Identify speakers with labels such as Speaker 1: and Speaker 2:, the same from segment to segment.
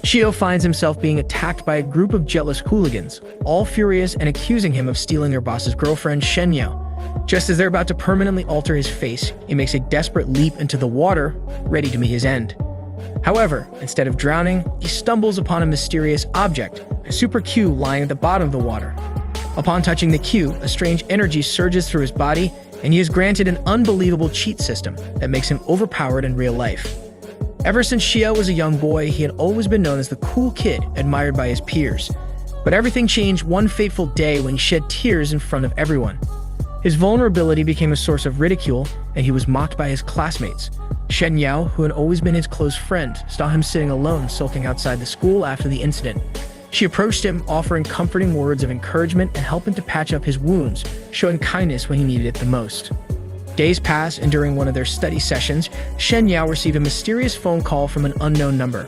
Speaker 1: Shio finds himself being attacked by a group of jealous hooligans, all furious and accusing him of stealing their boss's girlfriend, Shen Yao. Just as they're about to permanently alter his face, he makes a desperate leap into the water, ready to meet his end. However, instead of drowning, he stumbles upon a mysterious object, a super Q lying at the bottom of the water. Upon touching the Q, a strange energy surges through his body, and he is granted an unbelievable cheat system that makes him overpowered in real life. Ever since Shio was a young boy, he had always been known as the cool kid, admired by his peers. But everything changed one fateful day when he shed tears in front of everyone. His vulnerability became a source of ridicule, and he was mocked by his classmates. Shen Yao, who had always been his close friend, saw him sitting alone sulking outside the school after the incident. She approached him, offering comforting words of encouragement and helping to patch up his wounds, showing kindness when he needed it the most. Days passed, and during one of their study sessions, Shen Yao received a mysterious phone call from an unknown number.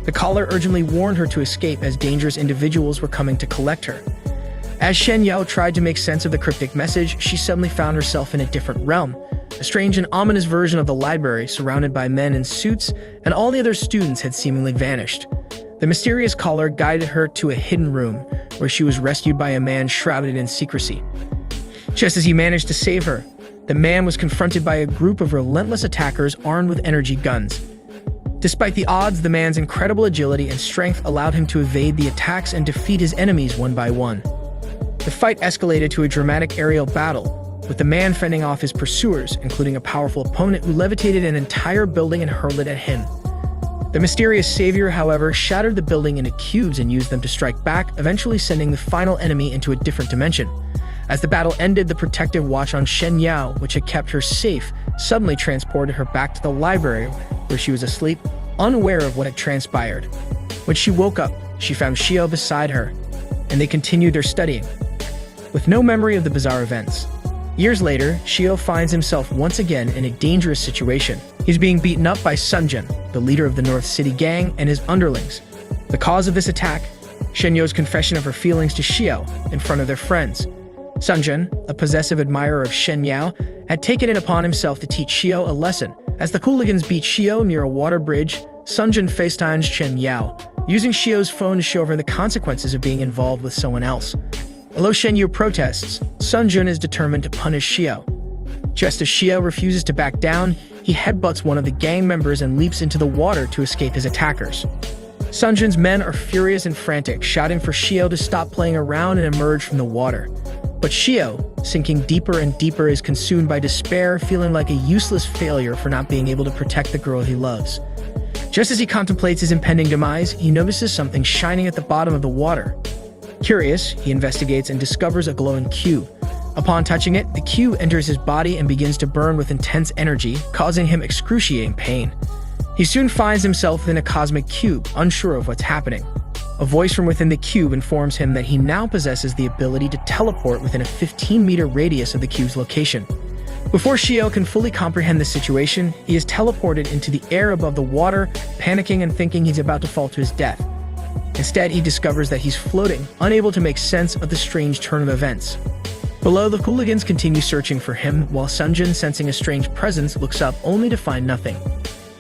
Speaker 1: The caller urgently warned her to escape as dangerous individuals were coming to collect her. As Shen Yao tried to make sense of the cryptic message, she suddenly found herself in a different realm, a strange and ominous version of the library surrounded by men in suits, and all the other students had seemingly vanished. The mysterious caller guided her to a hidden room, where she was rescued by a man shrouded in secrecy. Just as he managed to save her, the man was confronted by a group of relentless attackers armed with energy guns. Despite the odds, the man's incredible agility and strength allowed him to evade the attacks and defeat his enemies one by one. The fight escalated to a dramatic aerial battle, with the man fending off his pursuers, including a powerful opponent who levitated an entire building and hurled it at him. The mysterious savior, however, shattered the building into cubes and used them to strike back, eventually sending the final enemy into a different dimension. As the battle ended, the protective watch on Shen Yao, which had kept her safe, suddenly transported her back to the library, where she was asleep, unaware of what had transpired. When she woke up, she found Shio beside her, and they continued their studying, with no memory of the bizarre events. Years later, Shio finds himself once again in a dangerous situation. He's being beaten up by Sunjun, the leader of the North City gang, and his underlings. The cause of this attack? Shen Yao's confession of her feelings to Shio in front of their friends. Sunjun, a possessive admirer of Shen Yao, had taken it upon himself to teach Shio a lesson. As the hooligans beat Shio near a water bridge, Sunjun FaceTimes Shen Yao, using Shio's phone to show her the consequences of being involved with someone else. Although Shen Yao protests, Sunjun is determined to punish Shio. Just as Shio refuses to back down, he headbutts one of the gang members and leaps into the water to escape his attackers. Sunjun's men are furious and frantic, shouting for Shio to stop playing around and emerge from the water. But Shio, sinking deeper and deeper, is consumed by despair, feeling like a useless failure for not being able to protect the girl he loves. Just as he contemplates his impending demise, he notices something shining at the bottom of the water. Curious, he investigates and discovers a glowing cube. Upon touching it, the cube enters his body and begins to burn with intense energy, causing him excruciating pain. He soon finds himself within a cosmic cube, unsure of what's happening. A voice from within the cube informs him that he now possesses the ability to teleport within a 15-meter radius of the cube's location. Before Shio can fully comprehend the situation, he is teleported into the air above the water, panicking and thinking he's about to fall to his death. Instead, he discovers that he's floating, unable to make sense of the strange turn of events. Below, the hooligans continue searching for him, while Sunjun, sensing a strange presence, looks up only to find nothing.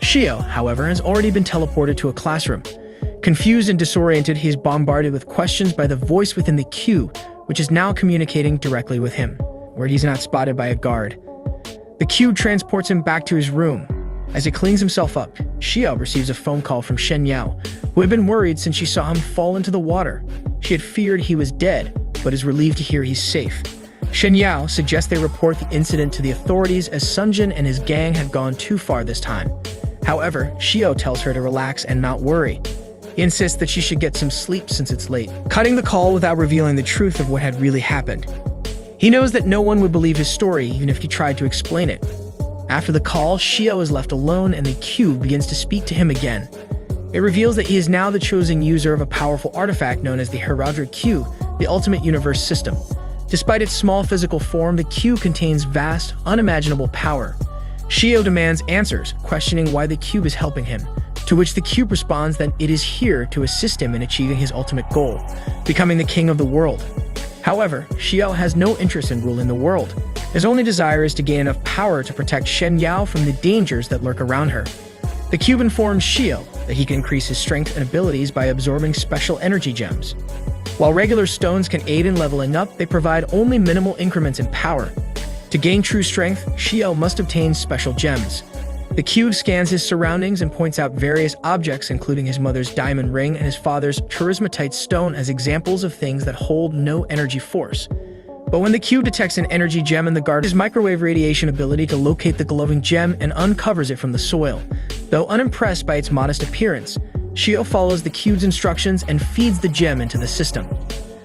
Speaker 1: Shio, however, has already been teleported to a classroom. Confused and disoriented, he is bombarded with questions by the voice within the cube, which is now communicating directly with him, where he's not spotted by a guard. The cube transports him back to his room. As he cleans himself up, Shio receives a phone call from Shen Yao, who had been worried since she saw him fall into the water. She had feared he was dead, but is relieved to hear he's safe. Shen Yao suggests they report the incident to the authorities, as Sunjun and his gang had gone too far this time. However, Shio tells her to relax and not worry. He insists that she should get some sleep since it's late, cutting the call without revealing the truth of what had really happened. He knows that no one would believe his story even if he tried to explain it. After the call, Shio is left alone and the cube begins to speak to him again. It reveals that he is now the chosen user of a powerful artifact known as the Heraldry Q, the ultimate universe system. Despite its small physical form, the Q contains vast, unimaginable power. Shio demands answers, questioning why the cube is helping him, to which the cube responds that it is here to assist him in achieving his ultimate goal, becoming the king of the world. However, Shio has no interest in ruling the world. His only desire is to gain enough power to protect Shen Yao from the dangers that lurk around her. The cube informs Shio that he can increase his strength and abilities by absorbing special energy gems. While regular stones can aid in leveling up, they provide only minimal increments in power. To gain true strength, Xiao must obtain special gems. The cube scans his surroundings and points out various objects, including his mother's diamond ring and his father's charismatite stone, as examples of things that hold no energy force. But when the cube detects an energy gem in the garden, his microwave radiation ability to locate the glowing gem and uncovers it from the soil. Though unimpressed by its modest appearance, Xiao follows the cube's instructions and feeds the gem into the system.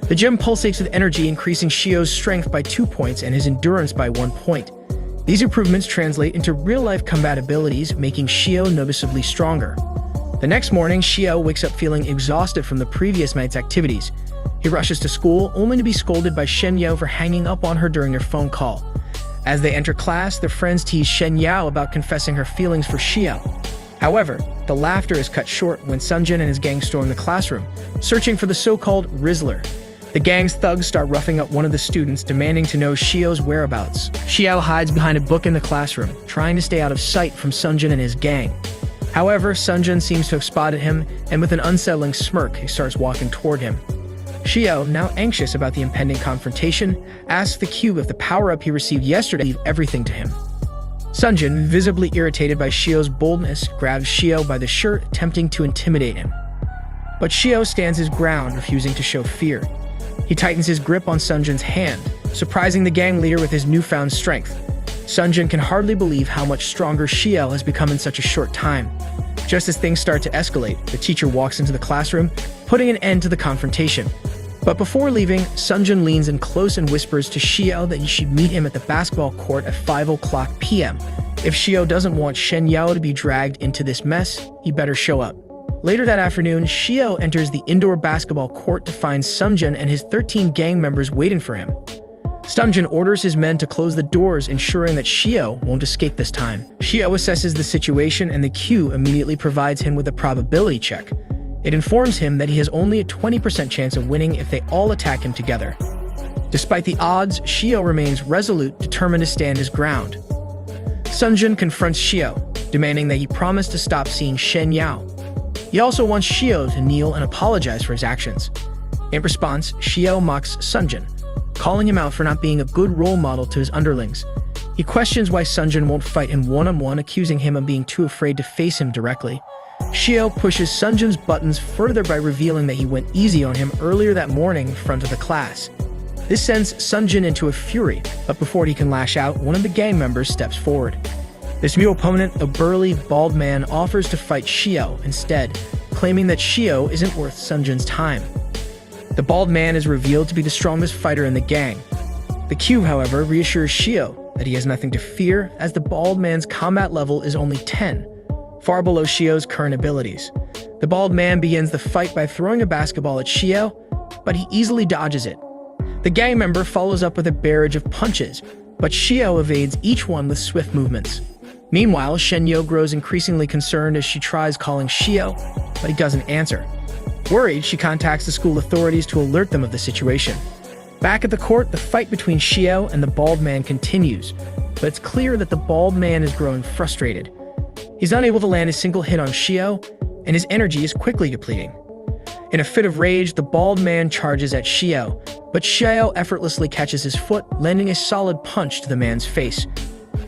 Speaker 1: The gem pulsates with energy, increasing Xiao's strength by 2 points and his endurance by 1 point. These improvements translate into real-life combat abilities, making Xiao noticeably stronger. The next morning, Xiao wakes up feeling exhausted from the previous night's activities. He rushes to school, only to be scolded by Shen Yao for hanging up on her during their phone call. As they enter class, their friends tease Shen Yao about confessing her feelings for Xiao. However, the laughter is cut short when Sunjin and his gang storm the classroom, searching for the so-called Rizzler. The gang's thugs start roughing up one of the students, demanding to know Xiao's whereabouts. Xiao hides behind a book in the classroom, trying to stay out of sight from Sunjin and his gang. However, Sunjin seems to have spotted him, and with an unsettling smirk, he starts walking toward him. Xiao, now anxious about the impending confrontation, asks the cube if the power-up he received yesterday leave everything to him. Sunjin, visibly irritated by Xiao's boldness, grabs Xiao by the shirt, attempting to intimidate him. But Xiao stands his ground, refusing to show fear. He tightens his grip on Sunjin's hand, surprising the gang leader with his newfound strength. Sunjin can hardly believe how much stronger Xiao has become in such a short time. Just as things start to escalate, the teacher walks into the classroom, putting an end to the confrontation. But before leaving, Sunjin leans in close and whispers to Xiao that he should meet him at the basketball court at 5:00 p.m. If Xiao doesn't want Shen Yao to be dragged into this mess, he better show up. Later that afternoon, Xiao enters the indoor basketball court to find Sunjin and his 13 gang members waiting for him. Sunjin orders his men to close the doors, ensuring that Xiao won't escape this time. Xiao assesses the situation, and the Q immediately provides him with a probability check. It informs him that he has only a 20% chance of winning if they all attack him together. Despite the odds, Xiao remains resolute, determined to stand his ground. Sunjin confronts Xiao, demanding that he promise to stop seeing Shen Yao. He also wants Xiao to kneel and apologize for his actions. In response, Xiao mocks Sunjin, calling him out for not being a good role model to his underlings. He questions why Sunjin won't fight him one-on-one, accusing him of being too afraid to face him directly. Xiao pushes Sunjin's buttons further by revealing that he went easy on him earlier that morning in front of the class. This sends Sunjin into a fury, but before he can lash out, one of the gang members steps forward. This new opponent, a burly, bald man, offers to fight Xiao instead, claiming that Xiao isn't worth Sunjin's time. The bald man is revealed to be the strongest fighter in the gang. The cube, however, reassures Xiao that he has nothing to fear, as the bald man's combat level is only 10, far below Xiao's current abilities. The bald man begins the fight by throwing a basketball at Xiao, but he easily dodges it. The gang member follows up with a barrage of punches, but Xiao evades each one with swift movements. Meanwhile, Shen Yao grows increasingly concerned as she tries calling Xiao, but he doesn't answer. Worried, she contacts the school authorities to alert them of the situation. Back at the court, the fight between Xiao and the bald man continues, but it's clear that the bald man is growing frustrated. He's unable to land a single hit on Xiao, and his energy is quickly depleting. In a fit of rage, the bald man charges at Xiao, but Xiao effortlessly catches his foot, landing a solid punch to the man's face.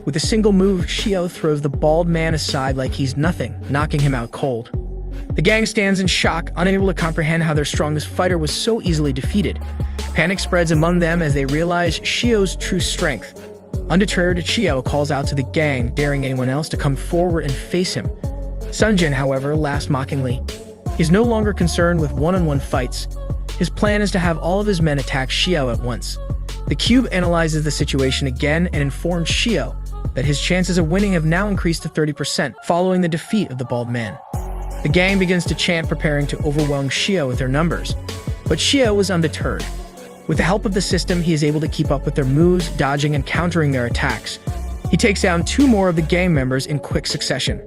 Speaker 1: With a single move, Xiao throws the bald man aside like he's nothing, knocking him out cold. The gang stands in shock, unable to comprehend how their strongest fighter was so easily defeated. Panic spreads among them as they realize Xiao's true strength. Undeterred, Xiao calls out to the gang, daring anyone else to come forward and face him. Sunjin, however, laughs mockingly. He's no longer concerned with one-on-one fights. His plan is to have all of his men attack Xiao at once. The cube analyzes the situation again and informs Xiao that his chances of winning have now increased to 30% following the defeat of the bald man. The gang begins to chant, preparing to overwhelm Xiao with their numbers. But Xiao is undeterred. With the help of the system, he is able to keep up with their moves, dodging and countering their attacks. He takes down 2 more of the gang members in quick succession.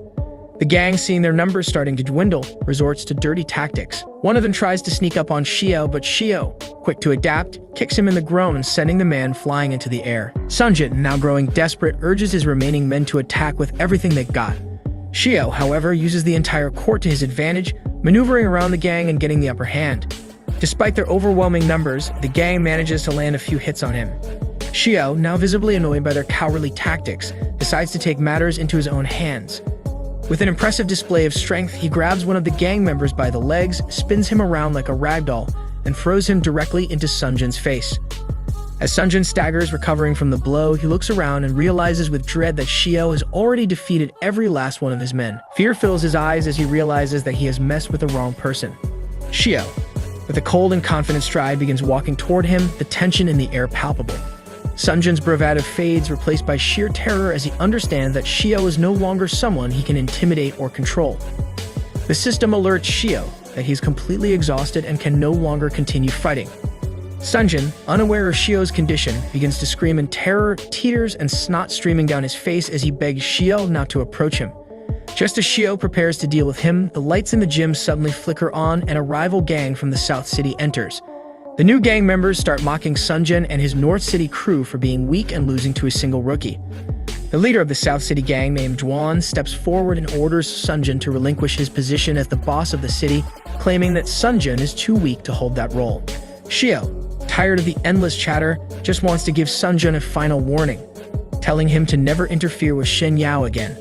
Speaker 1: The gang, seeing their numbers starting to dwindle, resorts to dirty tactics. One of them tries to sneak up on Xiao, but Xiao, quick to adapt, kicks him in the groin, sending the man flying into the air. Sunjin, now growing desperate, urges his remaining men to attack with everything they've got. Xiao, however, uses the entire court to his advantage, maneuvering around the gang and getting the upper hand. Despite their overwhelming numbers, the gang manages to land a few hits on him. Xiao, now visibly annoyed by their cowardly tactics, decides to take matters into his own hands. With an impressive display of strength, he grabs one of the gang members by the legs, spins him around like a ragdoll, and throws him directly into Sunjin's face. As Sunjin staggers, recovering from the blow, he looks around and realizes with dread that Xiao has already defeated every last one of his men. Fear fills his eyes as he realizes that he has messed with the wrong person. Xiao, with a cold and confident stride, begins walking toward him, the tension in the air palpable. Sunjin's bravado fades, replaced by sheer terror as he understands that Xiao is no longer someone he can intimidate or control. The system alerts Xiao that he's completely exhausted and can no longer continue fighting. Sunjin, unaware of Xiao's condition, begins to scream in terror, tears and snot streaming down his face as he begs Xiao not to approach him. Just as Xiao prepares to deal with him, the lights in the gym suddenly flicker on and a rival gang from the South City enters. The new gang members start mocking Sunjin and his North City crew for being weak and losing to a single rookie. The leader of the South City gang, named Juan, steps forward and orders Sunjin to relinquish his position as the boss of the city, claiming that Sunjin is too weak to hold that role. Xiao, tired of the endless chatter, just wants to give Sunjin a final warning, telling him to never interfere with Shen Yao again.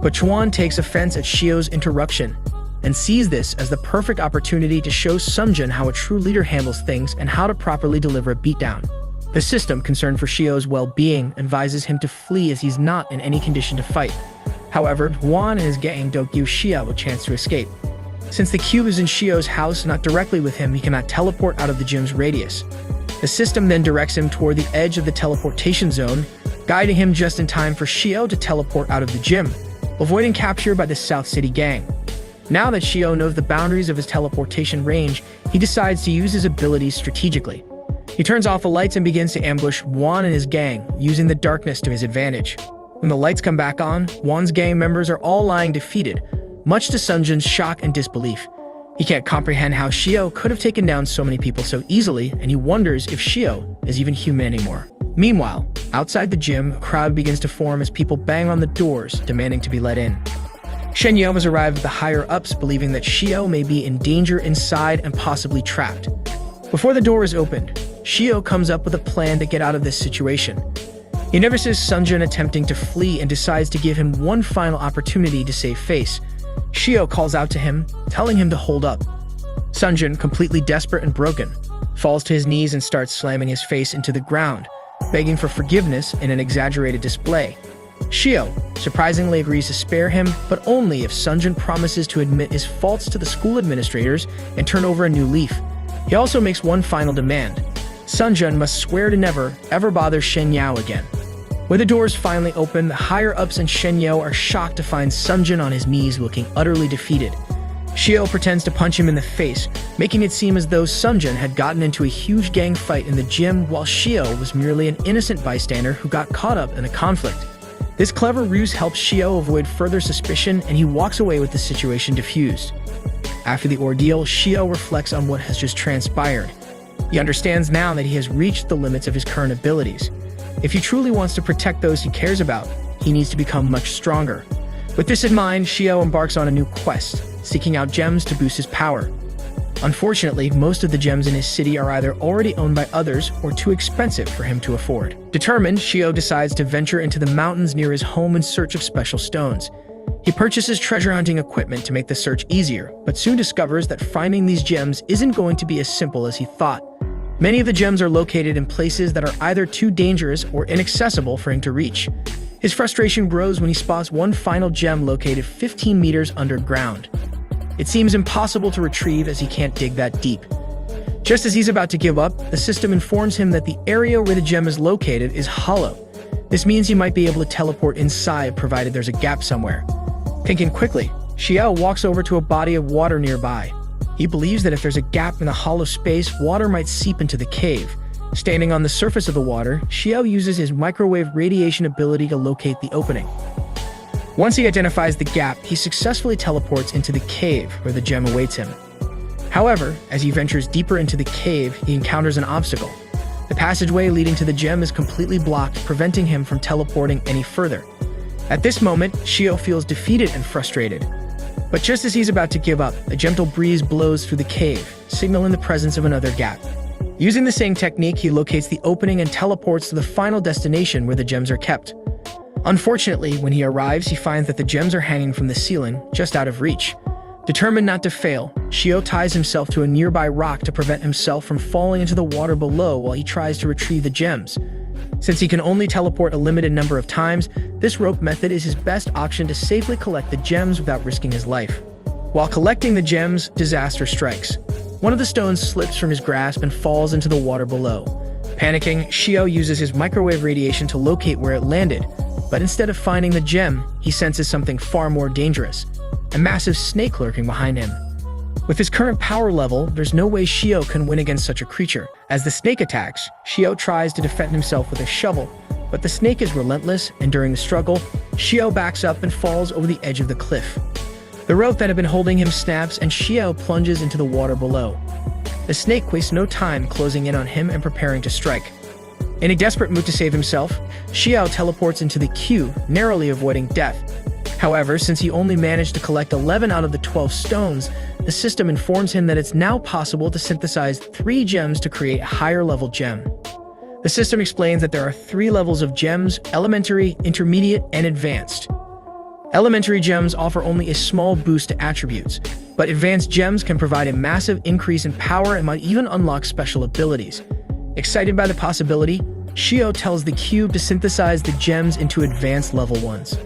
Speaker 1: But Chuan takes offense at Xiao's interruption and sees this as the perfect opportunity to show Sunjin how a true leader handles things and how to properly deliver a beatdown. The system, concerned for Xiao's well-being, advises him to flee as he's not in any condition to fight. However, Juan and his gang don't give Xiao a chance to escape. Since the cube is in Xiao's house, not directly with him, he cannot teleport out of the gym's radius. The system then directs him toward the edge of the teleportation zone, guiding him just in time for Xiao to teleport out of the gym, avoiding capture by the South City gang. Now that Xiao knows the boundaries of his teleportation range, he decides to use his abilities strategically. He turns off the lights and begins to ambush Juan and his gang, using the darkness to his advantage. When the lights come back on, Juan's gang members are all lying defeated, much to Sunjin's shock and disbelief. He can't comprehend how Xiao could have taken down so many people so easily, and he wonders if Xiao is even human anymore. Meanwhile, outside the gym, a crowd begins to form as people bang on the doors, demanding to be let in. Shen Yao has arrived with the higher-ups, believing that Xiao may be in danger inside and possibly trapped. Before the door is opened, Xiao comes up with a plan to get out of this situation. He notices Sunjin attempting to flee and decides to give him one final opportunity to save face. Xiao calls out to him, telling him to hold up. Sunjin, completely desperate and broken, falls to his knees and starts slamming his face into the ground, begging for forgiveness in an exaggerated display. Xiao surprisingly agrees to spare him, but only if Sunjin promises to admit his faults to the school administrators and turn over a new leaf. He also makes one final demand. Sunjin must swear to never, ever bother Shen Yao again. When the doors finally open, the higher-ups and Shen Yao are shocked to find Sunjin on his knees looking utterly defeated. Xiao pretends to punch him in the face, making it seem as though Sunjin had gotten into a huge gang fight in the gym while Xiao was merely an innocent bystander who got caught up in a conflict. This clever ruse helps Xiao avoid further suspicion, and he walks away with the situation diffused. After the ordeal, Xiao reflects on what has just transpired. He understands now that he has reached the limits of his current abilities. If he truly wants to protect those he cares about, he needs to become much stronger. With this in mind, Xiao embarks on a new quest, seeking out gems to boost his power. Unfortunately, most of the gems in his city are either already owned by others or too expensive for him to afford. Determined, Xiao decides to venture into the mountains near his home in search of special stones. He purchases treasure hunting equipment to make the search easier, but soon discovers that finding these gems isn't going to be as simple as he thought. Many of the gems are located in places that are either too dangerous or inaccessible for him to reach. His frustration grows when he spots one final gem located 15 meters underground. It seems impossible to retrieve as he can't dig that deep. Just as he's about to give up, the system informs him that the area where the gem is located is hollow. This means he might be able to teleport inside provided there's a gap somewhere. Thinking quickly, Xiao walks over to a body of water nearby. He believes that if there's a gap in the hollow space, water might seep into the cave. Standing on the surface of the water, Xiao uses his microwave radiation ability to locate the opening. Once he identifies the gap, he successfully teleports into the cave where the gem awaits him. However, as he ventures deeper into the cave, he encounters an obstacle. The passageway leading to the gem is completely blocked, preventing him from teleporting any further. At this moment, Shio feels defeated and frustrated. But just as he's about to give up, a gentle breeze blows through the cave, signaling the presence of another gap. Using the same technique, he locates the opening and teleports to the final destination where the gems are kept. Unfortunately, when he arrives, he finds that the gems are hanging from the ceiling, just out of reach. Determined not to fail, Shio ties himself to a nearby rock to prevent himself from falling into the water below while he tries to retrieve the gems. Since he can only teleport a limited number of times, this rope method is his best option to safely collect the gems without risking his life. While collecting the gems, disaster strikes. One of the stones slips from his grasp and falls into the water below. Panicking, Shio uses his microwave radiation to locate where it landed, but instead of finding the gem, he senses something far more dangerous: a massive snake lurking behind him. With his current power level, there's no way Shio can win against such a creature. As the snake attacks, Shio tries to defend himself with a shovel, but the snake is relentless, and during the struggle, Shio backs up and falls over the edge of the cliff. The rope that had been holding him snaps, and Shio plunges into the water below. The snake wastes no time closing in on him and preparing to strike. In a desperate mood to save himself, Shio teleports into the cube, narrowly avoiding death. However, since he only managed to collect 11 out of the 12 stones, the system informs him that it's now possible to synthesize 3 gems to create a higher-level gem. The system explains that there are 3 levels of gems: elementary, intermediate, and advanced. Elementary gems offer only a small boost to attributes, but advanced gems can provide a massive increase in power and might even unlock special abilities. Excited by the possibility, Shio tells the cube to synthesize the gems into advanced level ones.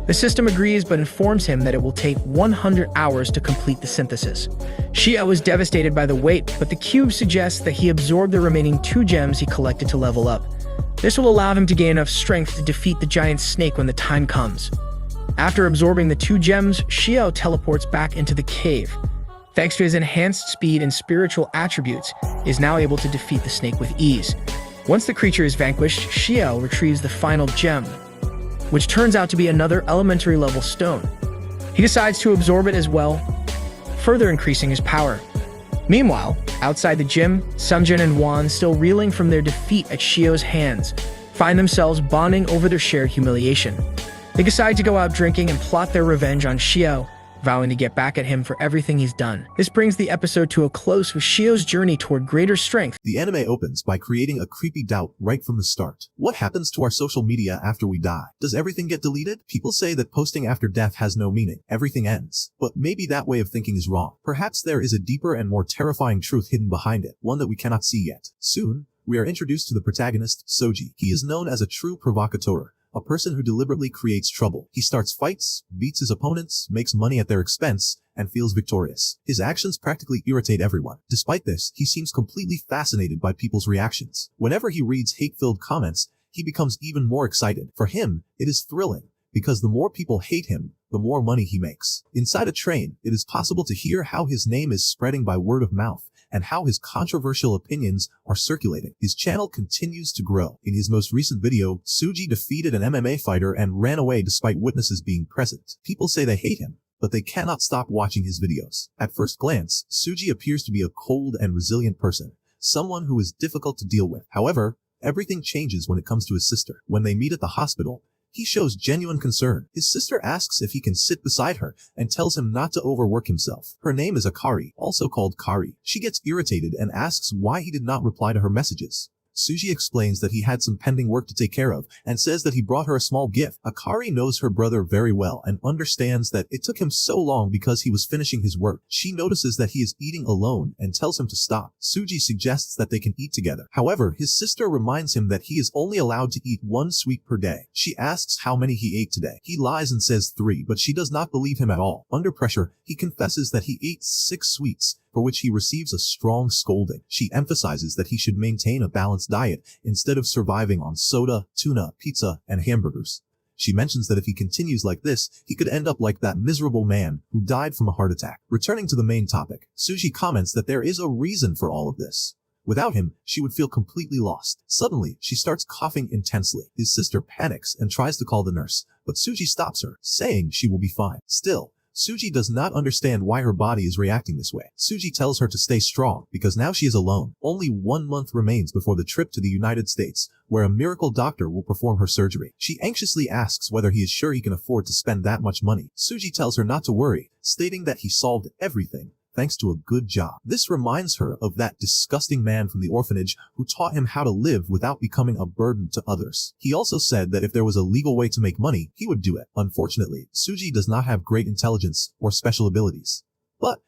Speaker 1: The system agrees but informs him that it will take 100 hours to complete the synthesis. Shio is devastated by the wait, but the cube suggests that he absorb the remaining 2 gems he collected to level up. This will allow him to gain enough strength to defeat the giant snake when the time comes. After absorbing the 2 gems, Shio teleports back into the cave. Thanks to his enhanced speed and spiritual attributes, he is now able to defeat the snake with ease. Once the creature is vanquished, Shio retrieves the final gem, which turns out to be another elementary level stone. He decides to absorb it as well, further increasing his power. Meanwhile, outside the gym, Sungjin and Wan, still reeling from their defeat at Shio's hands, find themselves bonding over their shared humiliation. They decide to go out drinking and plot their revenge on Shio, vowing to get back at him for everything he's done. This brings the episode to a close with Shio's journey toward greater strength.
Speaker 2: The anime opens by creating a creepy doubt right from the start. What happens to our social media after we die? Does everything get deleted? People say that posting after death has no meaning. Everything ends. But maybe that way of thinking is wrong. Perhaps there is a deeper and more terrifying truth hidden behind it, one that we cannot see yet. Soon, we are introduced to the protagonist, Soji. He is known as a true provocateur, a person who deliberately creates trouble. He starts fights, beats his opponents, makes money at their expense, and feels victorious. His actions practically irritate everyone. Despite this, he seems completely fascinated by people's reactions. Whenever he reads hate-filled comments, he becomes even more excited. For him, it is thrilling, because the more people hate him, the more money he makes. Inside a train, it is possible to hear how his name is spreading by word of mouth, and how his controversial opinions are circulating. His channel continues to grow. In his most recent video, Suji defeated an MMA fighter and ran away despite witnesses being present. People say they hate him, but they cannot stop watching his videos. At first glance, Suji appears to be a cold and resilient person, someone who is difficult to deal with. However, everything changes when it comes to his sister. When they meet at the hospital, he shows genuine concern. His sister asks if he can sit beside her and tells him not to overwork himself. Her name is Akari, also called Kari. She gets irritated and asks why he did not reply to her messages. Suji explains that he had some pending work to take care of and says that he brought her a small gift. Akari knows her brother very well and understands that it took him so long because he was finishing his work. She notices that he is eating alone and tells him to stop. Suji suggests that they can eat together. However, his sister reminds him that he is only allowed to eat 1 sweet per day. She asks how many he ate today. He lies and says 3, but she does not believe him at all. Under pressure, he confesses that he ate 6 sweets, for which he receives a strong scolding. She emphasizes that he should maintain a balanced diet instead of surviving on soda, tuna, pizza, and hamburgers. She mentions that if he continues like this, he could end up like that miserable man who died from a heart attack. Returning to the main topic, Suji comments that there is a reason for all of this. Without him, she would feel completely lost. Suddenly, she starts coughing intensely. His sister panics and tries to call the nurse, but Suji stops her, saying she will be fine. Still, Suji does not understand why her body is reacting this way. Suji tells her to stay strong because now she is alone. Only 1 month remains before the trip to the United States, where a miracle doctor will perform her surgery. She anxiously asks whether he is sure he can afford to spend that much money. Suji tells her not to worry, stating that he solved everything thanks to a good job. This reminds her of that disgusting man from the orphanage who taught him how to live without becoming a burden to others. He also said that if there was a legal way to make money, he would do it. Unfortunately, Suji does not have great intelligence or special abilities. But